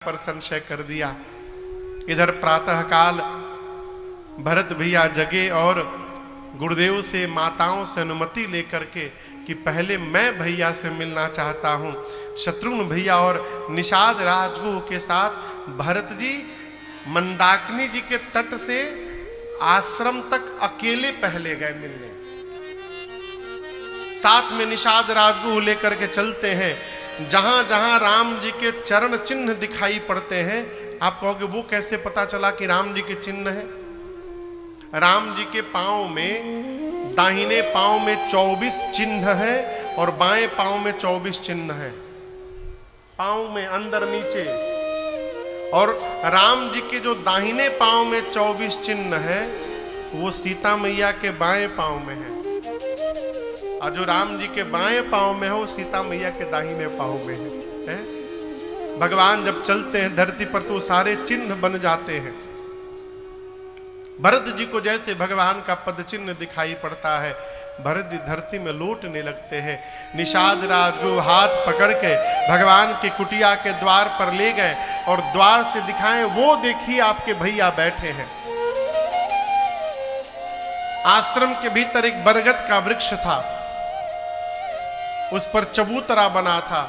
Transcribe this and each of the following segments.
पर संशय कर दिया। इधर प्रातः काल भरत भैया जगे और गुरुदेव से माताओं से अनुमति लेकर के कि पहले मैं भैया से मिलना चाहता हूं। शत्रुघ्न भैया और निषाद राजगुह के साथ भरत जी मंदाकिनी जी के तट से आश्रम तक अकेले पहले गए मिलने। साथ में निषाद राजगुह लेकर के चलते हैं। जहां जहां राम जी के चरण चिन्ह दिखाई पड़ते हैं, आप कहोगे वो कैसे पता चला कि राम जी के चिन्ह है? राम जी के पांव में, दाहिने पांव में 24 चिन्ह है और बाएं पांव में 24 चिन्ह है। पांव में अंदर नीचे। और राम जी के जो दाहिने पांव में 24 चिन्ह है वो सीता मैया के बाएं पांव में है, और जो राम जी के बाएं पांव में है वो सीता मैया के दाहिने पांव में है। भगवान जब चलते हैं धरती पर तो सारे चिन्ह बन जाते हैं। भरत जी को जैसे भगवान का पद चिन्ह दिखाई पड़ता है, भरत जी धरती में लौटने लगते हैं। निषाद राजगुह हाथ पकड़ के भगवान की कुटिया के द्वार पर ले गए और द्वार से दिखाएं, वो देखिए आपके भैया बैठे हैं। आश्रम के भीतर एक बरगद का वृक्ष था, उस पर चबूतरा बना था।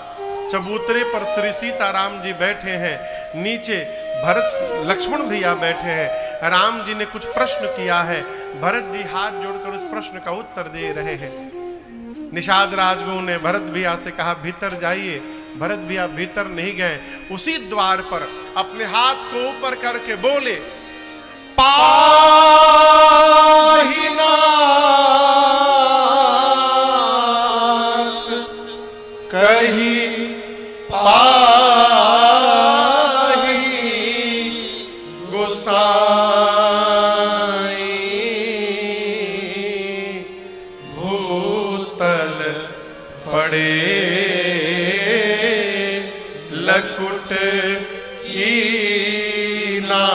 चबूतरे पर श्री सीताराम जी बैठे हैं, नीचे भरत लक्ष्मण भैया बैठे हैं। राम जी ने कुछ प्रश्न किया है, भरत जी हाथ जोड़कर उस प्रश्न का उत्तर दे रहे हैं। निषाद राजगुह ने भरत भैया से कहा भीतर जाइए। भरत भैया भीतर नहीं गए, उसी द्वार पर अपने हाथ को ऊपर करके बोले, पाहीनाथ कही पाही गोसाई भूतल पड़े लकुट की नाई।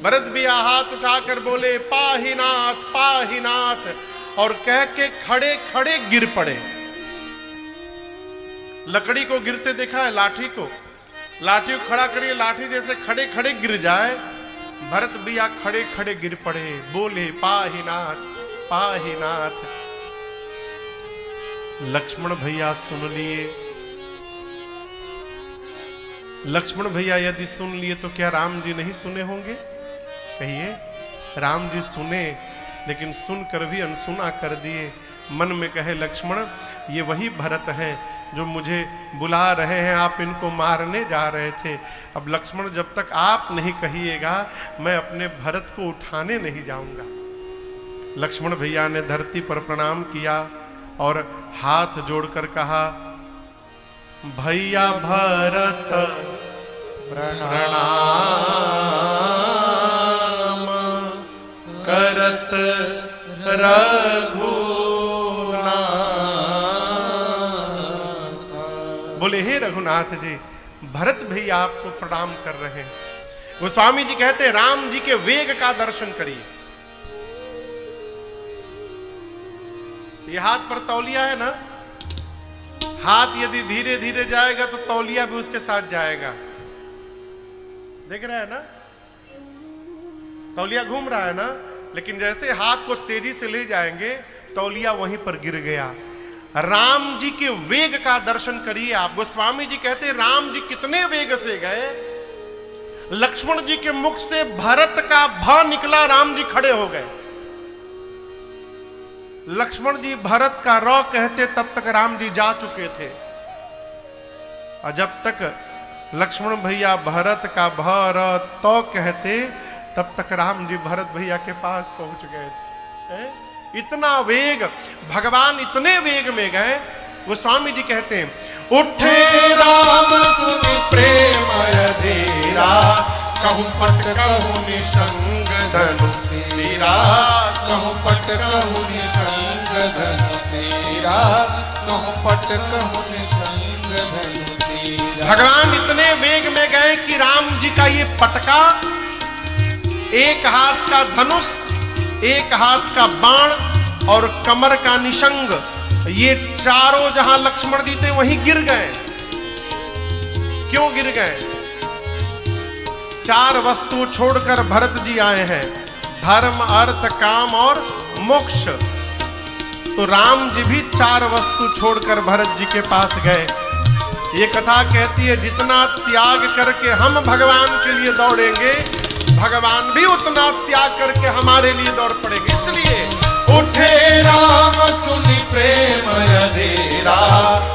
भरत भैया हाथ उठाकर बोले पाहीनाथ पाहीनाथ, और कह के खड़े खड़े गिर पड़े। लकड़ी को गिरते देखा है, लाठी को खड़ा करिए, लाठी जैसे खड़े खड़े गिर जाए। भरत भैया खड़े खड़े गिर पड़े, बोले पाहीनाथ पाहीनाथ। लक्ष्मण भैया सुन लिए। लक्ष्मण भैया यदि सुन लिए तो क्या राम जी नहीं सुने होंगे? कहिए। राम जी सुने, लेकिन सुनकर भी अनसुना कर दिए। मन में कहे लक्ष्मण ये वही भरत हैं जो मुझे बुला रहे हैं, आप इनको मारने जा रहे थे। अब लक्ष्मण जब तक आप नहीं कहिएगा मैं अपने भरत को उठाने नहीं जाऊंगा। लक्ष्मण भैया ने धरती पर प्रणाम किया और हाथ जोड़कर कहा भैया भरत प्रणाम करत रघुनाथ। बोले हे रघुनाथ जी, भरत भैया आपको प्रणाम कर रहे हैं। गोस्वामी जी कहते हैं राम जी के वेग का दर्शन करिए। ये हाथ पर तौलिया है ना, हाथ यदि धीरे धीरे जाएगा तो तौलिया भी उसके साथ जाएगा। देख रहे हैं ना, तौलिया घूम रहा है ना, लेकिन जैसे हाथ को तेजी से ले जाएंगे तौलिया वहीं पर गिर गया। राम जी के वेग का दर्शन करिए आप। गोस्वामी जी कहते हैं राम जी कितने वेग से गए, लक्ष्मण जी के मुख से भरत का भ निकला, राम जी खड़े हो गए। लक्ष्मण जी भरत का र कहते तब तक राम जी जा चुके थे, और जब तक लक्ष्मण भैया भरत का भ र तो कहते तब तक राम जी भरत भैया के पास पहुंच गए थे। इतना वेग, भगवान इतने वेग में गए। गोस्वामी जी कहते हैं उठे राम सुनि प्रेम अधीरा, कहूं पट कहूं निसंग धनु तेरा, कहूं पट कहूं निसंग धनु तेरा, कहूं पट कहूं निसंग धनु तेरा। भगवान इतने वेग में गए कि राम जी का ये पटका, एक हाथ का धनुष, एक हाथ का बाण और कमर का निशंग, ये चारों जहां लक्ष्मण जी थे वहीं गिर गए। क्यों गिर गए? 4 वस्तु छोड़कर भरत जी आए हैं, धर्म, अर्थ, काम और मोक्ष। तो राम जी भी 4 वस्तु छोड़कर भरत जी के पास गए। ये कथा कहती है जितना त्याग करके हम भगवान के लिए दौड़ेंगे, भगवान भी उतना त्याग करके हमारे लिए दौड़ पड़ेंगे। इसलिए उठे राम सुनि प्रेम अधेरा,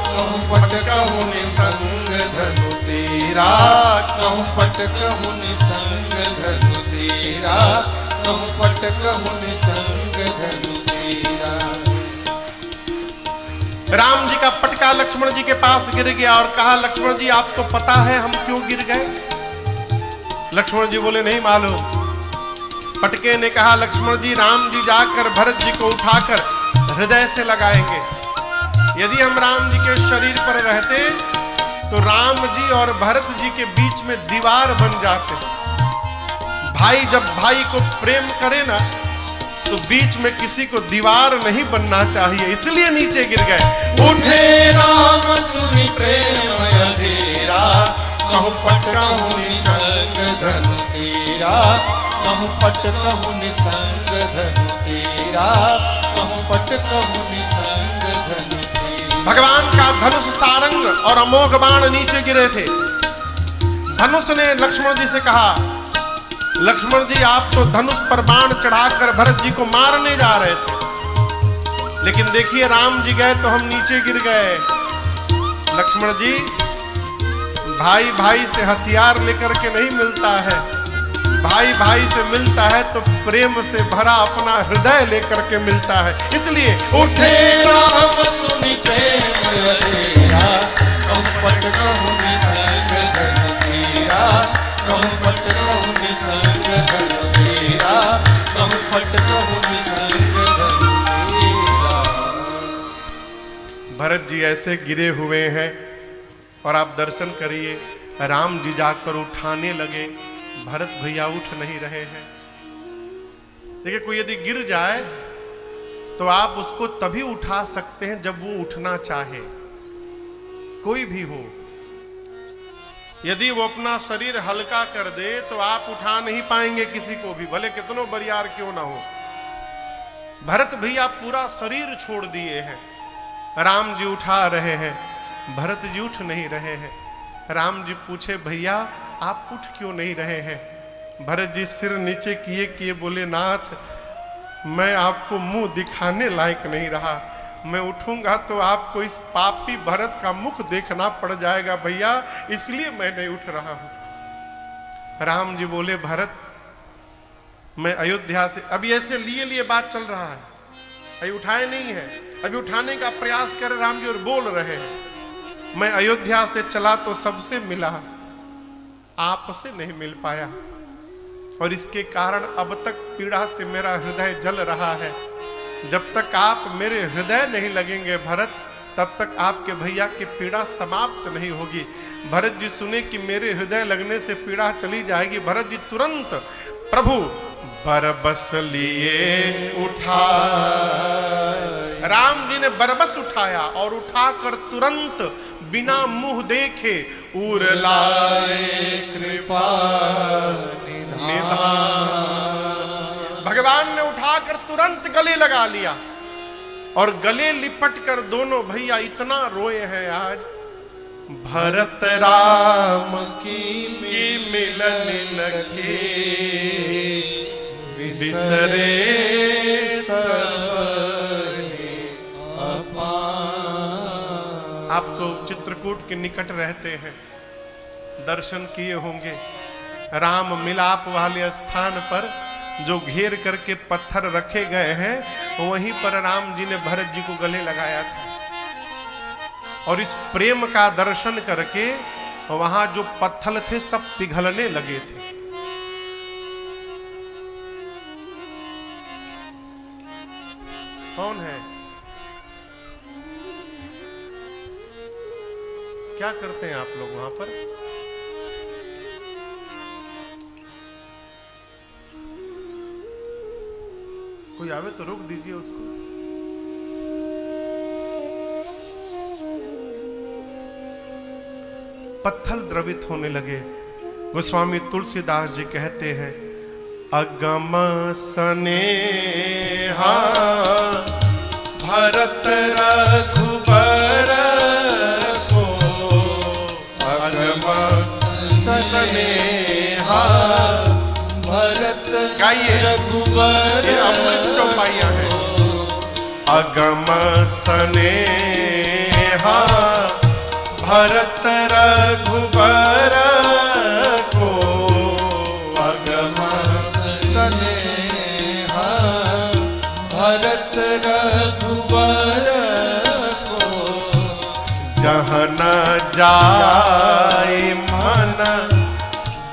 कहूँ पट कहूँ निसंग धनु तेरा, कहूँ पट कहूँ निसंग धनु तेरा, कहूँ पट कहूँ निसंग धनु तेरा। राम जी का पटका लक्ष्मण जी के पास गिर गया और कहा, लक्ष्मण जी आपको पता है हम क्यों गिर गए? लक्ष्मण जी बोले नहीं मालूम। पटके ने कहा, लक्ष्मण जी राम जी जाकर भरत जी को उठाकर हृदय से लगाएंगे। यदि हम राम जी के शरीर पर रहते तो राम जी और भरत जी के बीच में दीवार बन जाते। भाई जब भाई को प्रेम करे ना तो बीच में किसी को दीवार नहीं बनना चाहिए, इसलिए नीचे गिर गए। उठे राम सुनि प्रेम अधेरा, कहूँ पट कहूँ निसंग धनु तेरा, कहूँ पट कहूँ निसंग धनु तेरा, कहूँ पट कहूँ निसंग धनु तेरा। भगवान का धनुष सारंग और अमोघ बाण नीचे गिरे थे। धनुष ने लक्ष्मण जी से कहा, लक्ष्मण जी आप तो धनुष पर बाण चढ़ाकर भरत जी को मारने जा रहे थे, लेकिन देखिए राम जी गए तो हम नीचे गिर गए। लक्ष्मण जी, भाई भाई से हथियार लेकर के नहीं मिलता है, भाई भाई से मिलता है तो प्रेम से भरा अपना हृदय लेकर के मिलता है। इसलिए उठे राम सुनि प्रेम अधेरा, कहूँ पट कहूँ निसंग धनु तेरा, कहूँ पट कहूँ निसंग धनु तेरा, कहूँ पट कहूँ निसंग धनु तेरा। भरत जी ऐसे गिरे हुए हैं और आप दर्शन करिए, राम जी जाकर उठाने लगे, भरत भैया उठ नहीं रहे हैं। देखिए कोई यदि गिर जाए तो आप उसको तभी उठा सकते हैं जब वो उठना चाहे, कोई भी हो। यदि वो अपना शरीर हल्का कर दे तो आप उठा नहीं पाएंगे किसी को भी, भले कितनों बरियार क्यों ना हो। भरत भैया पूरा शरीर छोड़ दिए हैं, राम जी उठा रहे हैं, भरत जी उठ नहीं रहे हैं। राम जी पूछे, भैया आप उठ क्यों नहीं रहे हैं? भरत जी सिर नीचे किए किए बोले, नाथ मैं आपको मुंह दिखाने लायक नहीं रहा, मैं उठूंगा तो आपको इस पापी भरत का मुख देखना पड़ जाएगा भैया, इसलिए मैं नहीं उठ रहा हूं। राम जी बोले, भरत मैं अयोध्या से, अभी ऐसे लिए लिए बात चल रहा है, अभी उठाए नहीं है, अभी उठाने का प्रयास कर राम जी और बोल रहे हैं, मैं अयोध्या से चला तो सबसे मिला, आपसे नहीं मिल पाया और इसके कारण अब तक पीड़ा से मेरा हृदय जल रहा है। जब तक आप मेरे हृदय नहीं लगेंगे भरत, तब तक आपके भैया की पीड़ा समाप्त नहीं होगी। भरत जी सुने कि मेरे हृदय लगने से पीड़ा चली जाएगी, भरत जी तुरंत प्रभु बरबस लिए उठा, राम जी ने बरबस उठाया और उठाकर तुरंत बिना मुंह देखे उर लाए कृपा भगवान ने उठाकर तुरंत गले लगा लिया और गले लिपट कर दोनों भैया इतना रोए हैं आज, भरत राम की मिलन लगे बिसरे सबने अपार। आप तो चित्रकूट के निकट रहते हैं, दर्शन किए होंगे। राम मिलाप वाले स्थान पर जो घेर करके पत्थर रखे गए हैं, वहीं पर राम जी ने भरत जी को गले लगाया था और इस प्रेम का दर्शन करके वहां जो पत्थर थे सब पिघलने लगे थे। कौन है? क्या करते हैं आप लोग वहां पर? कोई आवे तो रोक दीजिए उसको। पत्थर द्रवित होने लगे। गोस्वामी तुलसीदास जी कहते हैं, अगम सनेहा भरत रघुबर को, अगम सनेहा भरत गाइए, रघुबर ये अमृत चौपाइयां हैं। अगम सनेहा भरत रघुबर को, अगम सनेहा भरत रघुबर को, जहाँ न जाए मन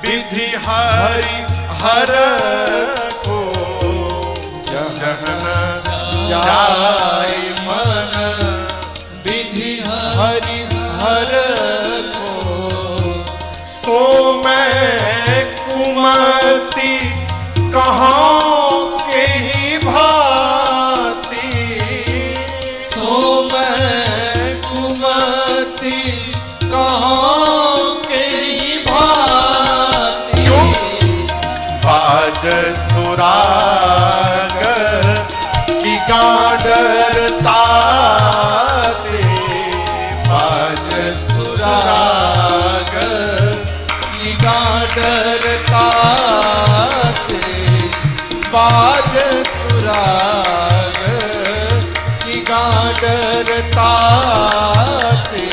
विधि हरि हर को, जहाँ न जाय मन विधि हरि हर को, सो मैं कुमति कहूँ के ही भांति, सो मैं कुमति कहूँ के ही भांति, बाज सुराग की गांडरता ते, बाज सुराग की गांडरता ते, बाज सुराग की गांडरता ते,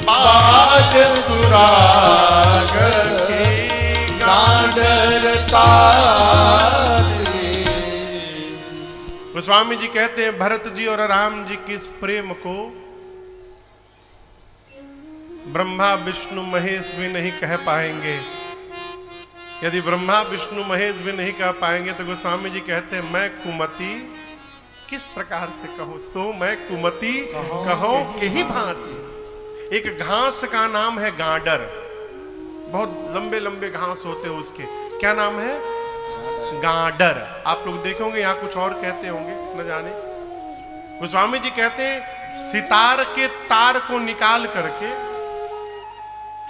बाज सुराग की गांडरता ते। गोस्वामी जी कहते हैं, भरत जी और राम जी की इस प्रेम को ब्रह्मा विष्णु महेश भी नहीं कह पाएंगे। यदि ब्रह्मा विष्णु महेश भी नहीं कह पाएंगे तो गोस्वामी जी कहते हैं, मैं कुमति किस प्रकार से कहूं, सो मैं कुमति कहूं के ही भांति। एक घास का नाम है गांडर, बहुत लंबे लंबे घास होते हैं उसके, क्या नाम है? गांडर। आप लोग देखोगे यहाँ कुछ और कहते होंगे, न जाने। गोस्वामी जी कहते हैं, सितार के तार को निकाल करके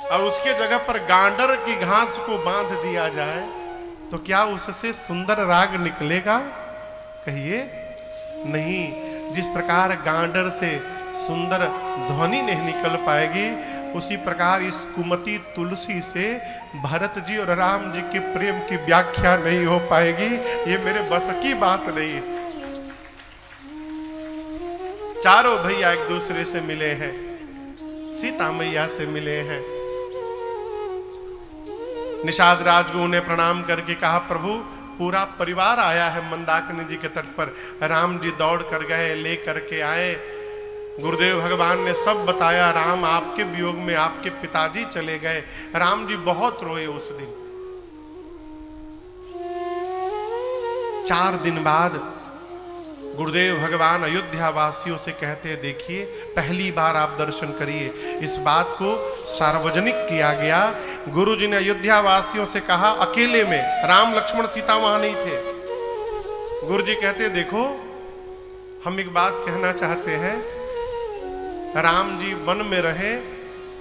और उसके जगह पर गांडर की घास को बांध दिया जाए तो क्या उससे सुंदर राग निकलेगा? कहिए नहीं। जिस प्रकार गांडर से सुंदर ध्वनि नहीं निकल पाएगी, उसी प्रकार इस कुमति तुलसी से भरत जी और राम जी के प्रेम की व्याख्या नहीं हो पाएगी। ये मेरे बस की बात नहीं है। चारों भैया एक दूसरे से मिले हैं, सीता मैया से मिले हैं। निषाद राज को उन्हें प्रणाम करके कहा, प्रभु पूरा परिवार आया है मंदाकिनी जी के तट पर। राम जी दौड़ कर गए, ले करके आए। गुरुदेव भगवान ने सब बताया। राम आपके वियोग में आपके पिताजी चले गए। राम जी बहुत रोए उस दिन। 4 दिन बाद गुरुदेव भगवान अयोध्या वासियों से कहते हैं, देखिए पहली बार आप दर्शन करिए। इस बात को सार्वजनिक किया गया। गुरु जी ने अयोध्या वासियों से कहा, अकेले में, राम लक्ष्मण सीता वहां नहीं थे। गुरु जी कहते, देखो हम एक बात कहना चाहते हैं, राम जी वन में रहे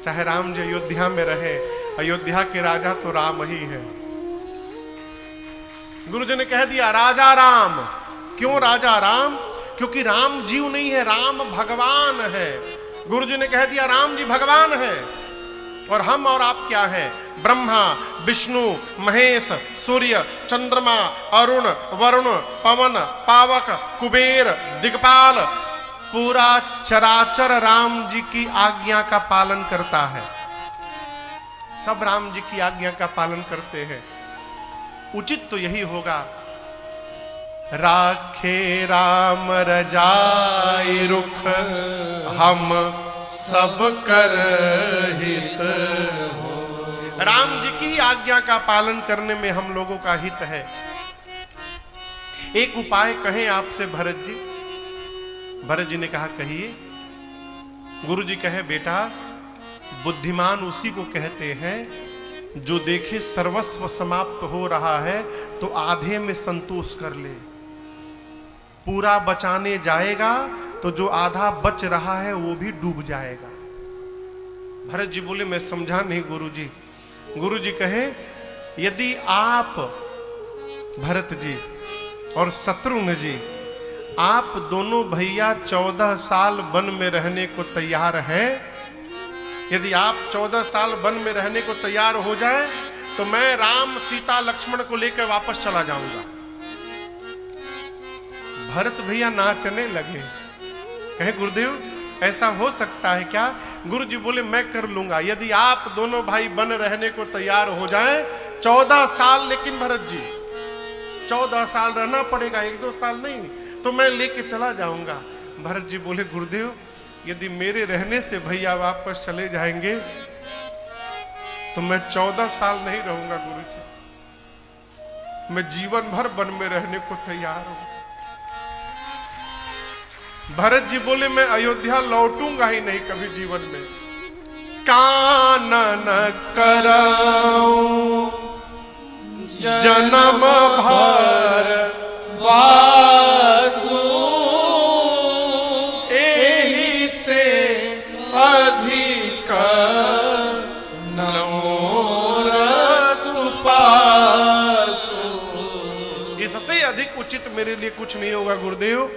चाहे राम जी अयोध्या में रहे, अयोध्या के राजा तो राम ही है। गुरु जी ने कह दिया राजा राम। क्यों राजा राम? क्योंकि राम जीव नहीं है, राम भगवान है। गुरु जी ने कह दिया राम जी भगवान है और हम और आप क्या हैं? ब्रह्मा विष्णु महेश सूर्य चंद्रमा अरुण वरुण पवन पावक कुबेर दिक्पाल, पूरा चराचर राम जी की आज्ञा का पालन करता है। सब राम जी की आज्ञा का पालन करते हैं। उचित तो यही होगा, राखे राम रजाई रुख हम सब कर हित हो। राम जी की आज्ञा का पालन करने में हम लोगों का हित है। एक उपाय कहें आपसे भरत जी। भरत जी ने कहा कहिए। गुरु जी कहे, बेटा बुद्धिमान उसी को कहते हैं जो देखे सर्वस्व समाप्त हो रहा है तो आधे में संतोष कर ले। पूरा बचाने जाएगा तो जो आधा बच रहा है वो भी डूब जाएगा। भरत जी बोले मैं समझा नहीं गुरुजी। गुरुजी कहे यदि आप भरत जी और शत्रुघ्न जी आप दोनों भैया 14 साल वन में रहने को तैयार हैं, यदि आप 14 साल वन में रहने को तैयार हो जाए तो मैं राम सीता लक्ष्मण को लेकर वापस चला जाऊंगा। भरत भैया नाचने लगे, कहे गुरुदेव ऐसा हो सकता है क्या? गुरु जी बोले मैं कर लूंगा, यदि आप दोनों भाई वन रहने को तैयार हो जाएं 14 साल। लेकिन भरत जी 14 साल रहना पड़ेगा, 1-2 साल नहीं, तो मैं लेके चला जाऊंगा। भरत जी बोले गुरुदेव यदि मेरे रहने से भैया वापस चले जाएंगे तो मैं 14 साल नहीं रहूंगा गुरुजी, मैं जीवन भर वन में रहने को तैयार हूं। भरत जी बोले मैं अयोध्या लौटूंगा ही नहीं कभी जीवन में। कानन कराऊं जन्म भर वासु एहि ते अधिक नमोर सुपासु। इससे अधिक उचित मेरे लिए कुछ नहीं होगा गुरुदेव।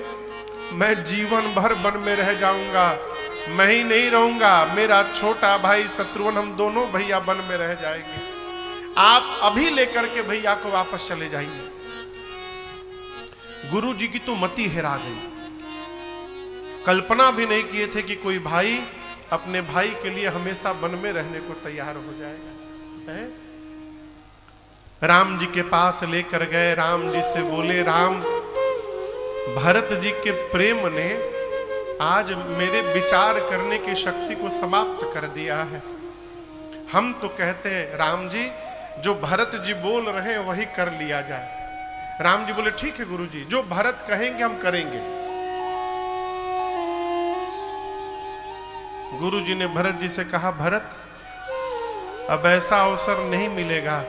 मैं जीवन भर वन में रह जाऊंगा, मैं ही नहीं रहूंगा, मेरा छोटा भाई शत्रुघ्न, हम दोनों भैया वन में रह जाएंगे। आप अभी लेकर के भैया को वापस चले जाइए। गुरु जी की तो मति हेरा गई। कल्पना भी नहीं किए थे कि कोई भाई अपने भाई के लिए हमेशा वन में रहने को तैयार हो जाएगा। है? राम जी के पास लेकर गए, राम जी से बोले राम भरत जी के प्रेम ने आज मेरे विचार करने की शक्ति को समाप्त कर दिया है। हम तो कहते हैं राम जी जो भरत जी बोल रहे हैं वही कर लिया जाए। राम जी बोले ठीक है गुरु जी, जो भरत कहेंगे हम करेंगे। गुरु जी ने भरत जी से कहा भरत अब ऐसा अवसर नहीं मिलेगा,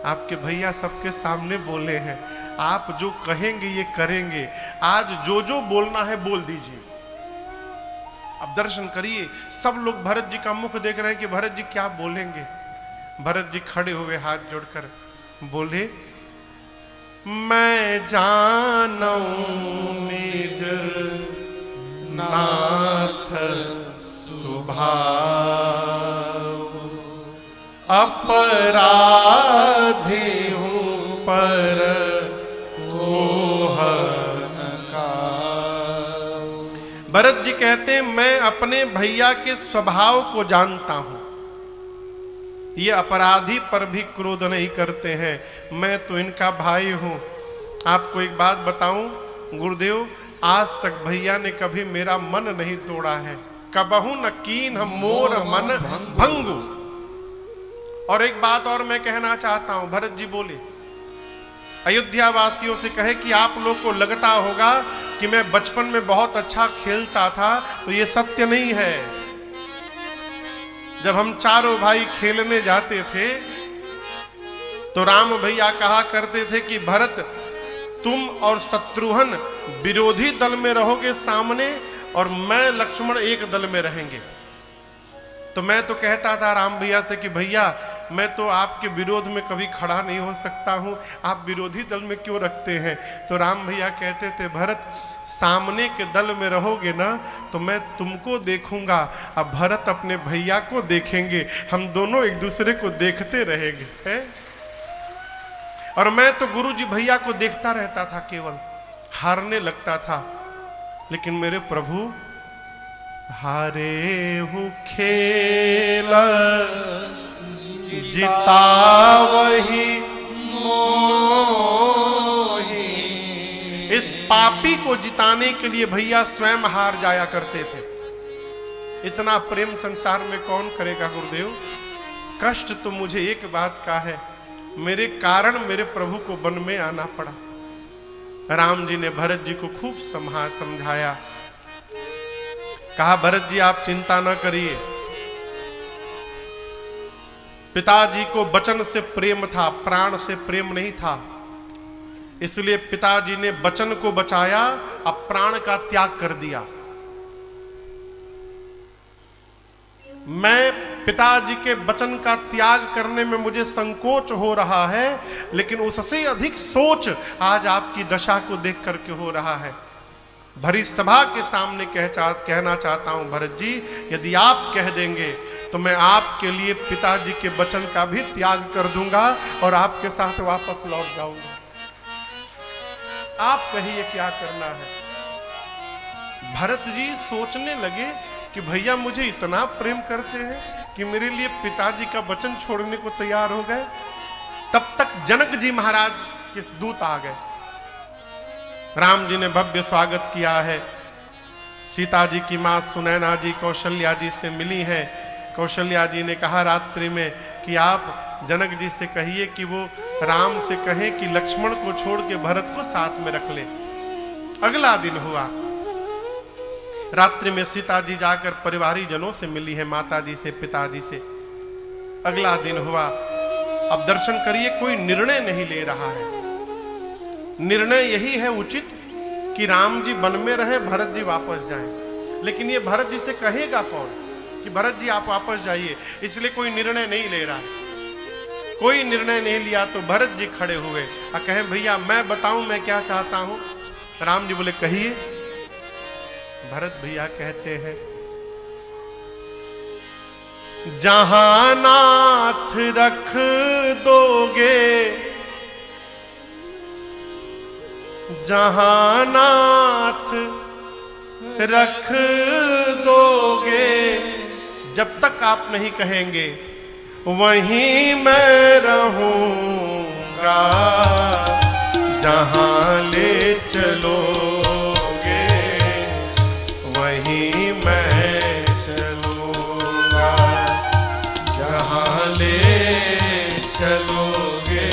आपके भैया सबके सामने बोले हैं, आप जो कहेंगे ये करेंगे। आज जो जो बोलना है बोल दीजिए। अब दर्शन करिए, सब लोग भरत जी का मुख देख रहे हैं कि भरत जी क्या बोलेंगे। भरत जी खड़े हुए हाथ जोड़कर बोले मैं जानूं निज नाथ स्वभाव, अपराधी हूं पर भरत जी कहते हैं मैं अपने भैया के स्वभाव को जानता हूं, ये अपराधी पर भी क्रोध नहीं करते हैं, मैं तो इनका भाई हूं। आपको एक बात बताऊं गुरुदेव, आज तक भैया ने कभी मेरा मन नहीं तोड़ा है, कबहू न कीन हम मोर मन भंगु। और एक बात और मैं कहना चाहता हूं, भरत जी बोले अयोध्या वासियों से कहे कि आप लोग को लगता होगा कि मैं बचपन में बहुत अच्छा खेलता था, तो ये सत्य नहीं है। जब हम चारों भाई खेलने जाते थे तो राम भैया कहा करते थे कि भरत तुम और शत्रुघ्न विरोधी दल में रहोगे सामने और मैं लक्ष्मण एक दल में रहेंगे। तो मैं तो कहता था राम भैया से कि भैया मैं तो आपके विरोध में कभी खड़ा नहीं हो सकता हूं, आप विरोधी दल में क्यों रखते हैं? तो राम भैया कहते थे भरत सामने के दल में रहोगे ना तो मैं तुमको देखूंगा, अब भरत अपने भैया को देखेंगे, हम दोनों एक दूसरे को देखते रहेंगे। है? और मैं तो गुरुजी भैया को देखता रहता था, केवल हारने लगता था। लेकिन मेरे प्रभु हारे हूँ खेल जीता वही मोही। इस पापी को जिताने के लिए भैया स्वयं हार जाया करते थे। इतना प्रेम संसार में कौन करेगा गुरुदेव? कष्ट तो मुझे एक बात का है, मेरे कारण मेरे प्रभु को वन में आना पड़ा। राम जी ने भरत जी को खूब समझाया, कहा भरत जी आप चिंता न करिए, पिताजी को वचन से प्रेम था, प्राण से प्रेम नहीं था, इसलिए पिताजी ने वचन को बचाया, अब प्राण का त्याग कर दिया। मैं पिताजी के वचन का त्याग करने में मुझे संकोच हो रहा है, लेकिन उससे अधिक सोच आज आपकी दशा को देख करके हो रहा है। भरी सभा के सामने कहना चाहता हूं भरत जी, यदि आप कह देंगे तो मैं आपके लिए पिताजी के वचन का भी त्याग कर दूंगा और आपके साथ वापस लौट जाऊंगा। आप कहिए क्या करना है। भरत जी सोचने लगे कि भैया मुझे इतना प्रेम करते हैं कि मेरे लिए पिताजी का वचन छोड़ने को तैयार हो गए। तब तक जनक जी महाराज के दूत आ गए। राम जी ने भव्य स्वागत किया है। सीता जी की मां सुनैना जी कौशल्या जी से मिली हैं। कौशल्या जी ने कहा रात्रि में कि आप जनक जी से कहिए कि वो राम से कहें कि लक्ष्मण को छोड़ के भरत को साथ में रख ले। अगला दिन हुआ। रात्रि में सीता जी जाकर परिवारी जनों से मिली है, माता जी से, पिताजी से। अगला दिन हुआ। अब दर्शन करिए, कोई निर्णय नहीं ले रहा है। निर्णय यही है उचित कि राम जी वन में रहे, भरत जी वापस जाएं। लेकिन ये भरत जी से कहेगा कौन कि भरत जी आप वापस जाइए, इसलिए कोई निर्णय नहीं ले रहा है। कोई निर्णय नहीं लिया तो भरत जी खड़े हुए और कहें भैया मैं बताऊं मैं क्या चाहता हूं। राम जी बोले कहिए। भरत भैया कहते हैं, जहां नाथ रख दोगे, जहां नाथ रख दोगे, जब तक आप नहीं कहेंगे वहीं मैं रहूंगा। जहां ले चलोगे वहीं मैं चलूंगा। जहां ले चलोगे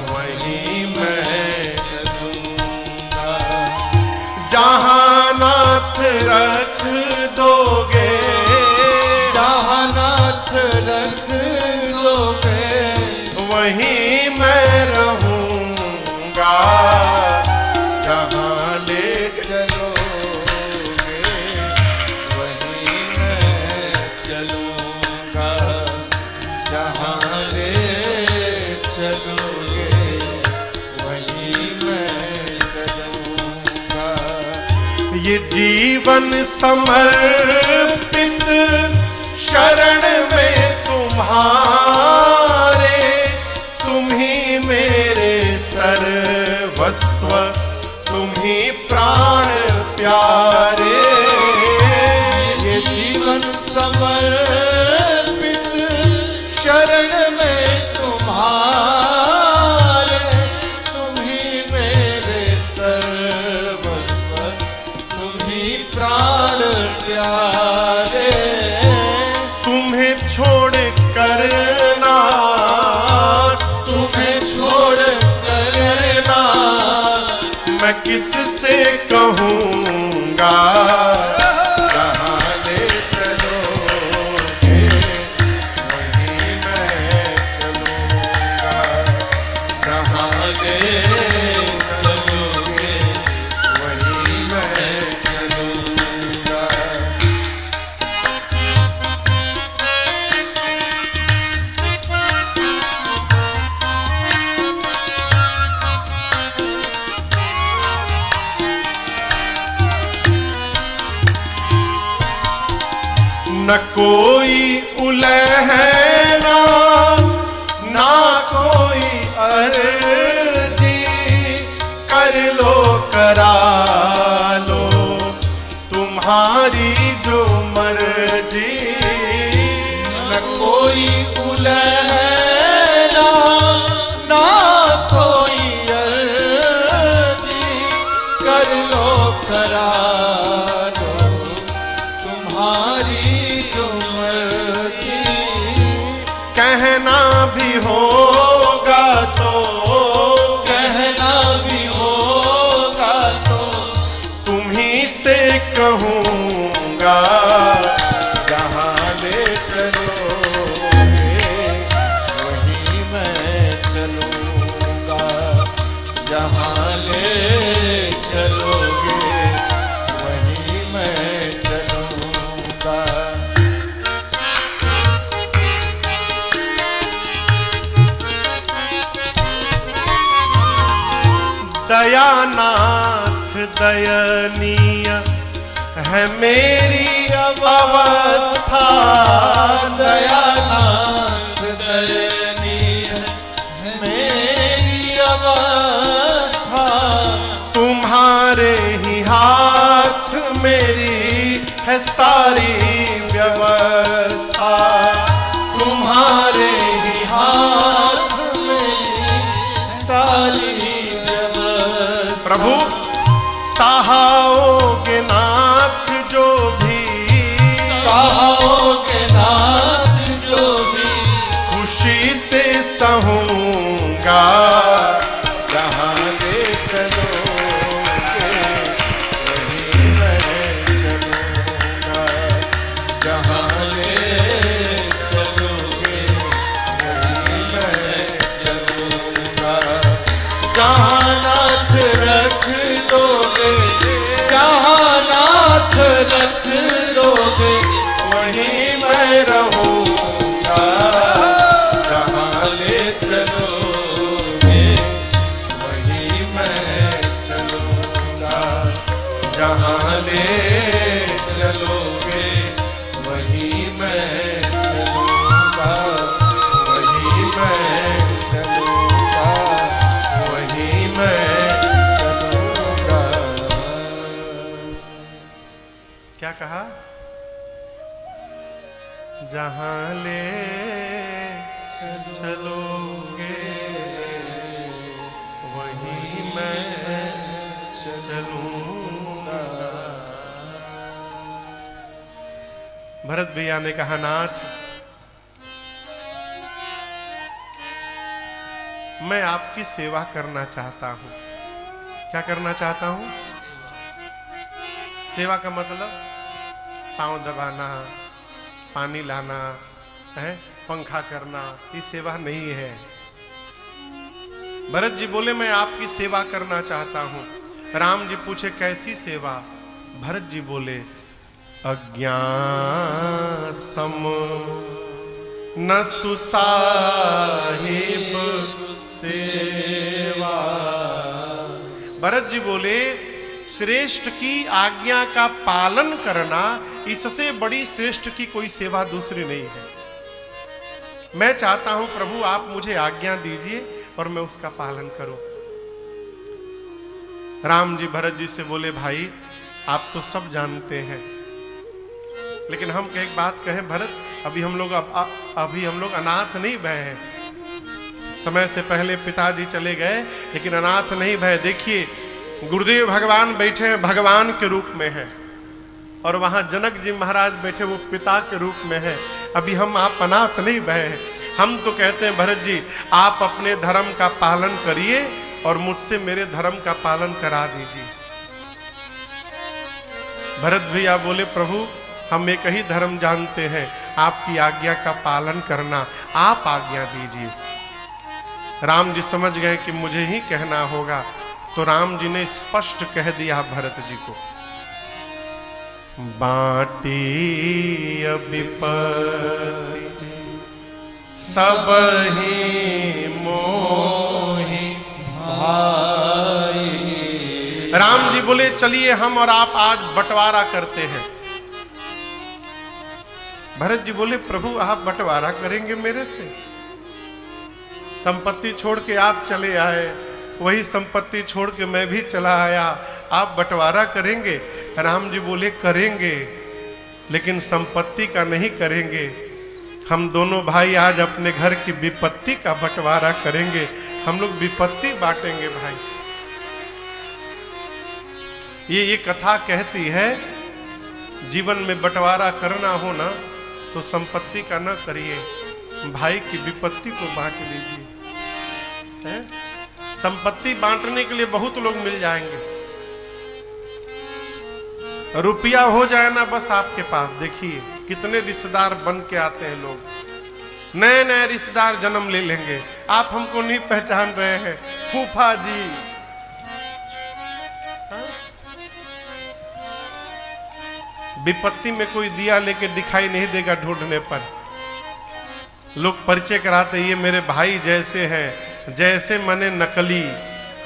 वहीं मैं चलूंगा। जहां नाथ रख दोगे, जहां नाथ रख दोगे वहीं मैं रहूंगा। जहां ले चलोगे वहीं मैं चलूंगा। जहां ले चलोगे वहीं मैं चलूंगा। ये जीवन समर्पित शरण में तुम्हारे, तुम ही मेरे सर्वस्व, तुम ही प्राण प्यारे। ये जीवन समर्पित शरण में तुम्हारे, तुम ही मेरे सर्वस्व, तुम ही प्राण प्यारे। तुम्हें छोड़ करना, तुम्हें छोड़ करना मैं किससे कहूँगा। जहां ले चलोगे वहीं मैं चलूंगा। जहां ले चलोगे वहीं मैं चलूंगा। न कोई उलहना, ना कोई अर्जी, कर लो करा लो तुम्हारी जो मर्जी। न कोई उलहना, ना कोई अर्जी, कर लो करा लो तुम्हारी जो मर्जी। कहना भी होगा तो, कहना भी होगा तो तुम्ही से कहूँगा। जहां ले चलोगे वहीं मैं चलूंगा। जहां ले चलोगे वहीं मैं चलूंगा। दयानाथ दयनीय है मेरी अवस्था, दयानाथ दयनीय है मेरी अवस्था, तुम्हारे ही हाथ मेरी है सारी व्यवस्था, तुम्हारे ही हाथ में सारी व्यवस्था। प्रभु सहाओगे नाथ जो भी, सहाओगे नाथ जो भी, खुशी से सहूंगा, जहाँ ले चलोगे वहीं मैं चलूंगा, जहाँ ले चलोगे वहीं मैं चलूंगा, जहाँ नाथ रख दोगे, जहाँ नाथ रख दोगे वहीं मैं रहूंगा, जहाँ ले चलोगे वहीं मैं चलूंगा, जहाँ ले चलोगे वहीं मैं चलूंगा, वहीं मैं चलूंगा, वहीं मैं चलूंगा। क्या कहा? जहाँ ले चलोगे वहीं मैं चलूंगा। भरत भैया ने कहा, नाथ मैं आपकी सेवा करना चाहता हूं। क्या करना चाहता हूं? सेवा का मतलब पांव दबाना, पानी लाना है, पंखा करना, ये सेवा नहीं है। भरत जी बोले मैं आपकी सेवा करना चाहता हूं। राम जी पूछे कैसी सेवा? भरत जी बोले अज्ञान सम न सुसाहिब सेवा। भरत जी बोले श्रेष्ठ की आज्ञा का पालन करना, इससे बड़ी श्रेष्ठ की कोई सेवा दूसरी नहीं है। मैं चाहता हूं प्रभु आप मुझे आज्ञा दीजिए और मैं उसका पालन करूं। राम जी भरत जी से बोले भाई आप तो सब जानते हैं, लेकिन हम एक बात कहें भरत, अभी हम लोग अनाथ नहीं भय हैं। समय से पहले पिताजी चले गए, लेकिन अनाथ नहीं भय। देखिए गुरुदेव भगवान बैठे हैं, भगवान के रूप में है, और वहां जनक जी महाराज बैठे, वो पिता के रूप में है। अभी हम आप अनाथ नहीं भय हैं। हम तो कहते हैं भरत जी आप अपने धर्म का पालन करिए और मुझसे मेरे धर्म का पालन करा दीजिए। भरत भैया बोले प्रभु हम एक ही धर्म जानते हैं, आपकी आज्ञा का पालन करना, आप आज्ञा दीजिए। राम जी समझ गए कि मुझे ही कहना होगा, तो राम जी ने स्पष्ट कह दिया भरत जी को, बाटी विपत्ति सब ही मोहि भाई। राम जी बोले चलिए हम और आप आज बंटवारा करते हैं। भरत जी बोले प्रभु आप बंटवारा करेंगे मेरे से? संपत्ति छोड़ के आप चले आए, वही संपत्ति छोड़ के मैं भी चला आया, आप बंटवारा करेंगे? राम जी बोले करेंगे, लेकिन संपत्ति का नहीं करेंगे। हम दोनों भाई आज अपने घर की विपत्ति का बंटवारा करेंगे, हम लोग विपत्ति बांटेंगे भाई। ये कथा कहती है जीवन में बंटवारा करना हो ना तो संपत्ति का न करिए, भाई की विपत्ति को बांट लीजिए। संपत्ति बांटने के लिए बहुत लोग मिल जाएंगे, रुपया हो जाए ना बस आपके पास, देखिए कितने रिश्तेदार बन के आते हैं लोग, नए नए रिश्तेदार जन्म ले लेंगे। आप हमको नहीं पहचान रहे हैं, फूफा जी, विपत्ति में कोई दिया लेके दिखाई नहीं देगा, ढूंढने पर लोग परिचय कराते, ये मेरे भाई जैसे हैं, जैसे मने नकली,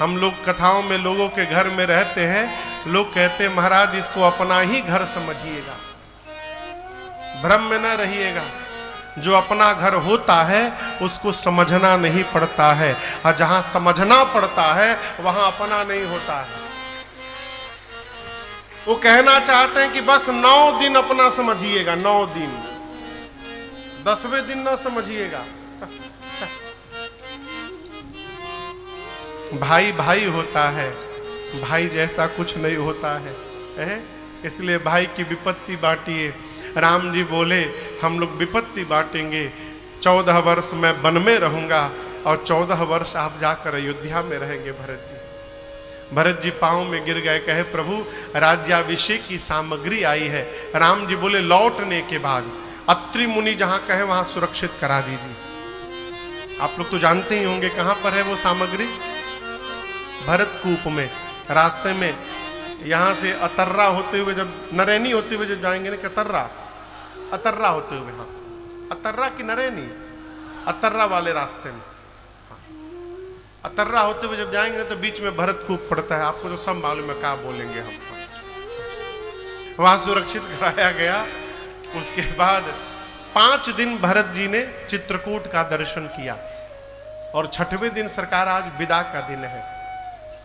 हम लोग कथाओं में लोगों के घर में रहते हैं, लोग कहते हैं महाराज इसको अपना ही घर समझिएगा, भ्रम में न रहिएगा। जो अपना घर होता है उसको समझना नहीं पड़ता है, और जहां समझना पड़ता है वहां अपना नहीं होता है। वो कहना चाहते हैं कि बस 9 दिन अपना समझिएगा, 9 दिन, 10वें दिन ना समझिएगा। भाई भाई होता है, भाई जैसा कुछ नहीं होता है। इसलिए भाई की विपत्ति बांटिए। राम जी बोले हम लोग विपत्ति बांटेंगे। 14 वर्ष मैं वन में रहूंगा और 14 वर्ष आप जाकर अयोध्या में रहेंगे भरत जी। भरत जी पांव में गिर गए, कहे प्रभु राज्याभिषेक की सामग्री आई है। राम जी बोले लौटने के बाद अत्रि मुनि जहां कहे वहां सुरक्षित करा दीजिए। आप लोग तो जानते ही होंगे कहां पर है वो सामग्री, भरत कूप में। रास्ते में यहां से अतर्रा होते हुए जब नरैनी होते हुए जब जाएंगे ना, अतर्रा होते हुए, हाँ अतर्रा की नरैनी, अतर्रा वाले रास्ते में, हाँ। अतर्रा होते हुए जब जाएंगे ना तो बीच में भरत कूप पड़ता है। आपको तो सब मालूम है, क्या बोलेंगे हम। वहां सुरक्षित कराया गया। उसके बाद 5 दिन भरत जी ने चित्रकूट का दर्शन किया और 6वें दिन सरकार आज विदा का दिन है।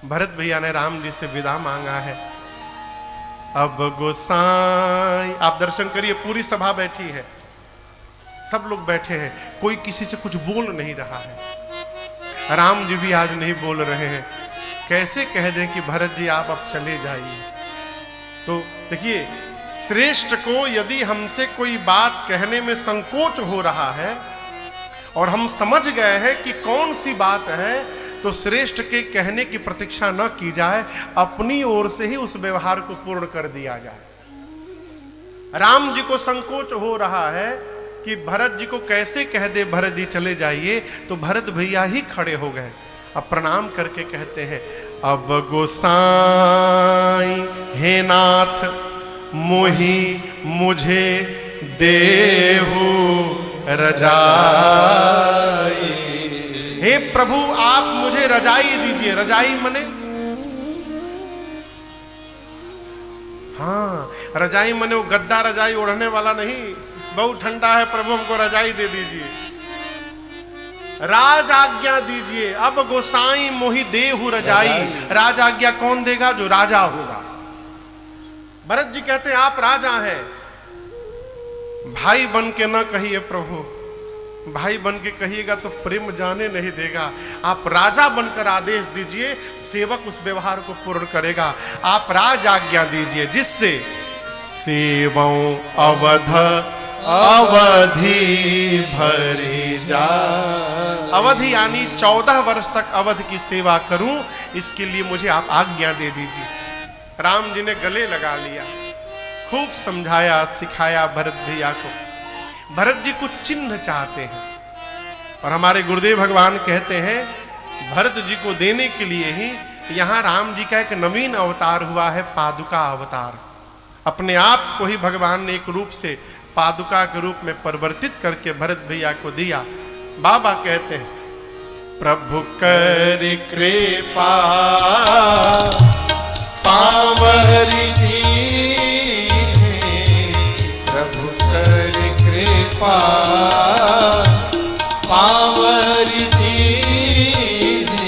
भरत भैया ने राम जी से विदा मांगा है। अब गोसाई आप दर्शन करिए, पूरी सभा बैठी है, सब लोग बैठे हैं, कोई किसी से कुछ बोल नहीं रहा है। राम जी भी आज नहीं बोल रहे हैं। कैसे कह दें कि भरत जी आप अब चले जाइए। तो देखिए, श्रेष्ठ को यदि हमसे कोई बात कहने में संकोच हो रहा है और हम समझ गए हैं कि कौन सी बात है, तो श्रेष्ठ के कहने की प्रतीक्षा न की जाए, अपनी ओर से ही उस व्यवहार को पूर्ण कर दिया जाए। राम जी को संकोच हो रहा है कि भरत जी को कैसे कह दे भरत जी चले जाइए, तो भरत भैया ही खड़े हो गए। अब प्रणाम करके कहते हैं अब गोसाई हे नाथ मोहि मुझे देहु रजाई। हे प्रभु आप मुझे रजाई दीजिए। रजाई मने, हाँ रजाई मने वो गद्दा रजाई ओढ़ने वाला नहीं, बहुत ठंडा है प्रभु हमको रजाई दे दीजिए, राज आज्ञा दीजिए। अब गोसाई मोहि देहु रजाई। राज आज्ञा कौन देगा? जो राजा होगा। भरत जी कहते हैं आप राजा हैं, भाई बन के ना कहिए प्रभु, भाई बन के कहिएगा तो प्रेम जाने नहीं देगा। आप राजा बनकर आदेश दीजिए, सेवक उस व्यवहार को पूर्ण करेगा। आप राज आज्ञा दीजिए जिससे सेवों अवध अवधि भरी जा। अवधि यानी 14 वर्ष तक अवध की सेवा करूं, इसके लिए मुझे आप आज्ञा दे दीजिए। राम जी ने गले लगा लिया, खूब समझाया सिखाया भरत भैया को। भरत जी कुछ चिन्ह चाहते हैं और हमारे गुरुदेव भगवान कहते हैं भरत जी को देने के लिए ही यहां राम जी का एक नवीन अवतार हुआ है, पादुका अवतार। अपने आप को ही भगवान ने एक रूप से पादुका के रूप में परिवर्तित करके भरत भैया को दिया। बाबा कहते हैं प्रभु कर कृपा पावरी दीने, प्रभु कर कृपा पावरी दीने,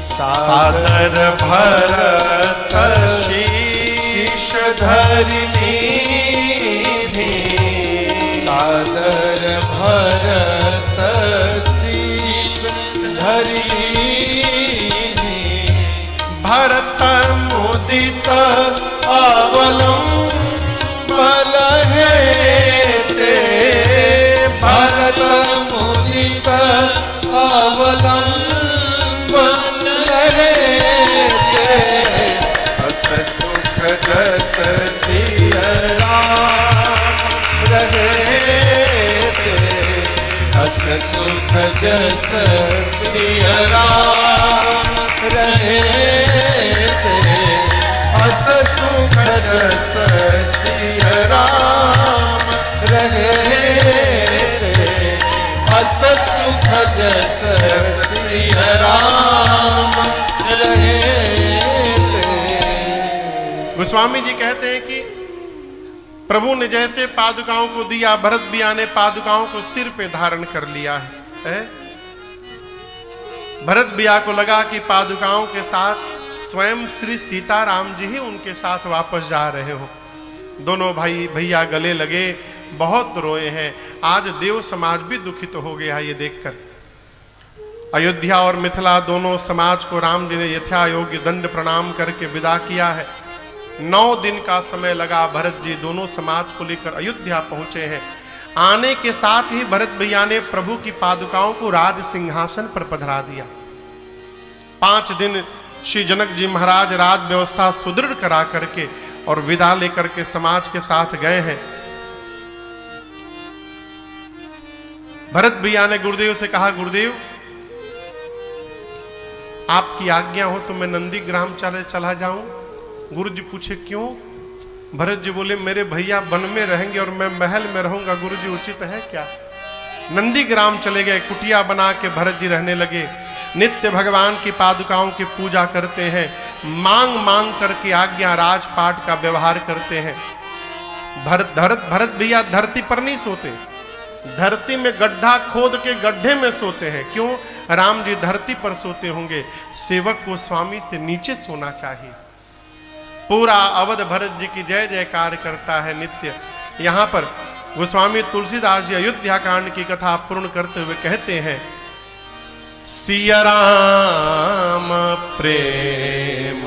सादर भरत शीश धरनी, सादर भरत शीश धरनी। भरत मुदित अवलंबन हेते, भरत मुदित अवलंबन हेते, हस सुख जस सिय राम रहेते, हस सुख जस सिय राम रहेते, हस सुख जस सिय राम रहेते, हस सुख जस सिय राम रहे ते। गोस्वामी जी कहते हैं कि प्रभु ने जैसे पादुकाओं को दिया, भरत भैया ने पादुकाओं को सिर पे धारण कर लिया है। भरत भैया को लगा कि पादुकाओं के साथ स्वयं श्री सीताराम जी ही उनके साथ वापस जा रहे हो। दोनों भाई भैया गले लगे, बहुत रोए हैं। आज देव समाज भी दुखित हो गया ये देखकर। अयोध्या और मिथिला दोनों समाज को राम जी ने यथा योग्य दंड प्रणाम करके विदा किया है। 9 दिन का समय लगा। भरत जी दोनों समाज को लेकर अयोध्या पहुंचे हैं। आने के साथ ही भरत भैया ने प्रभु की पादुकाओं को राज सिंहासन पर पधरा दिया। 5 दिन श्री जनक जी महाराज राज व्यवस्था सुदृढ़ करा करके और विदा लेकर के समाज के साथ गए हैं। भरत भैया ने गुरुदेव से कहा, गुरुदेव आपकी आज्ञा हो तो मैं नंदीग्राम चला जाऊं। गुरु जी पूछे क्यों? भरत जी बोले, मेरे भैया वन में रहेंगे और मैं महल में रहूंगा। गुरु जी उचित है क्या? नंदीग्राम चले गए। कुटिया बना के भरत जी रहने लगे। नित्य भगवान की पादुकाओं की पूजा करते हैं। मांग मांग करके आज्ञा राजपाट का व्यवहार करते हैं। भरत भैया धरती पर नहीं सोते, धरती में गड्ढा खोद के गड्ढे में सोते हैं। क्यों? राम जी धरती पर सोते होंगे, सेवक को स्वामी से नीचे सोना चाहिए। पूरा अवध भरत जी की जय जयकार करता है नित्य। यहाँ पर गोस्वामी तुलसीदास जी अयोध्या कांड की कथा पूर्ण करते हुए कहते हैं, सिया राम प्रेम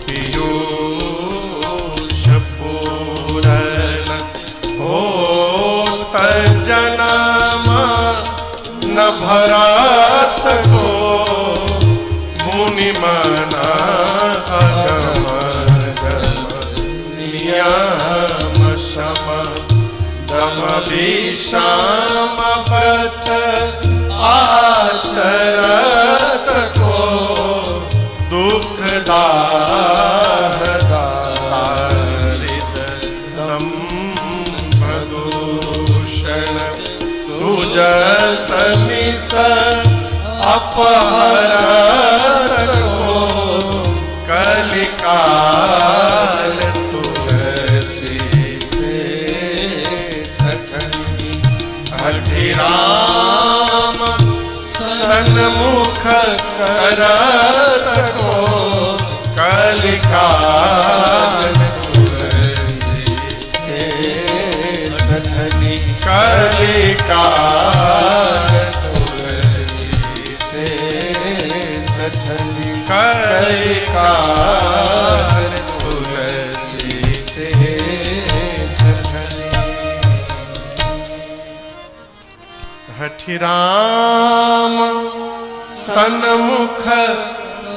पीयूष पूरन होत जन्म न भरत को मुनि मना अगम नियम सम दम विषम बत आचरत को दुख दारिद दम प्रदूषण सुजस मिस अपहरत को कलिकाल तुलसी से सखनी हठिराम सन्मुख करत को कलिकाल तुलसी से सखनी कलिकाल तुलसी से सखनी कलिकाल तुलसी से सखनी। हठिराम सन्मुख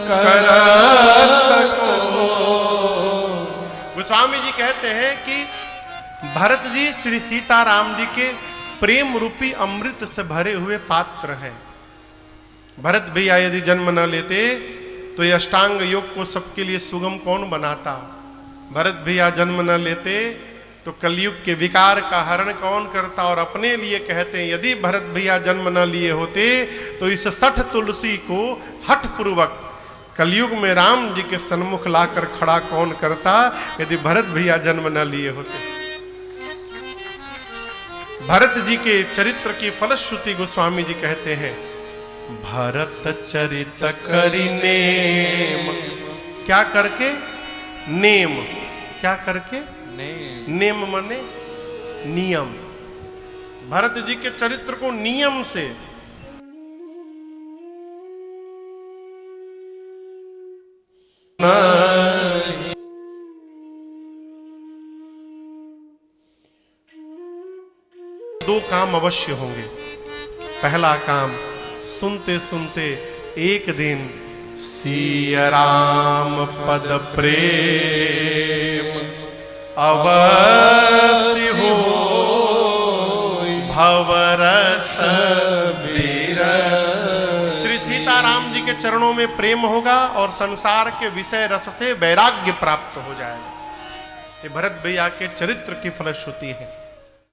करत को। गोस्वामी जी कहते हैं कि भरत जी श्री सीताराम जी के प्रेम रूपी अमृत से भरे हुए पात्र हैं। भरत भैया यदि जन्म न लेते तो ये अष्टांग योग को सबके लिए सुगम कौन बनाता? भरत भैया जन्म न लेते तो कलयुग के विकार का हरण कौन करता? और अपने लिए कहते हैं, यदि भरत भैया जन्म न लिए होते तो इस 60 तुलसी को हठ पूर्वक कलयुग में राम जी के सन्मुख लाकर खड़ा कौन करता, यदि भरत भैया जन्म न लिए होते? भरत जी के चरित्र की फलश्रुति गोस्वामी जी कहते हैं, भरत चरित करि नेम। क्या करके? नेम। क्या करके? नेम माने नियम। भरत जी के चरित्र को नियम से दो काम अवश्य होंगे। पहला काम, सुनते सुनते एक दिन सिया राम पद प्रेम अवश्य हो भवरस श्री सीताराम जी के चरणों में प्रेम होगा और संसार के विषय रस से वैराग्य प्राप्त हो जाएगा। ये भरत भैया के चरित्र की फलश्रुति है।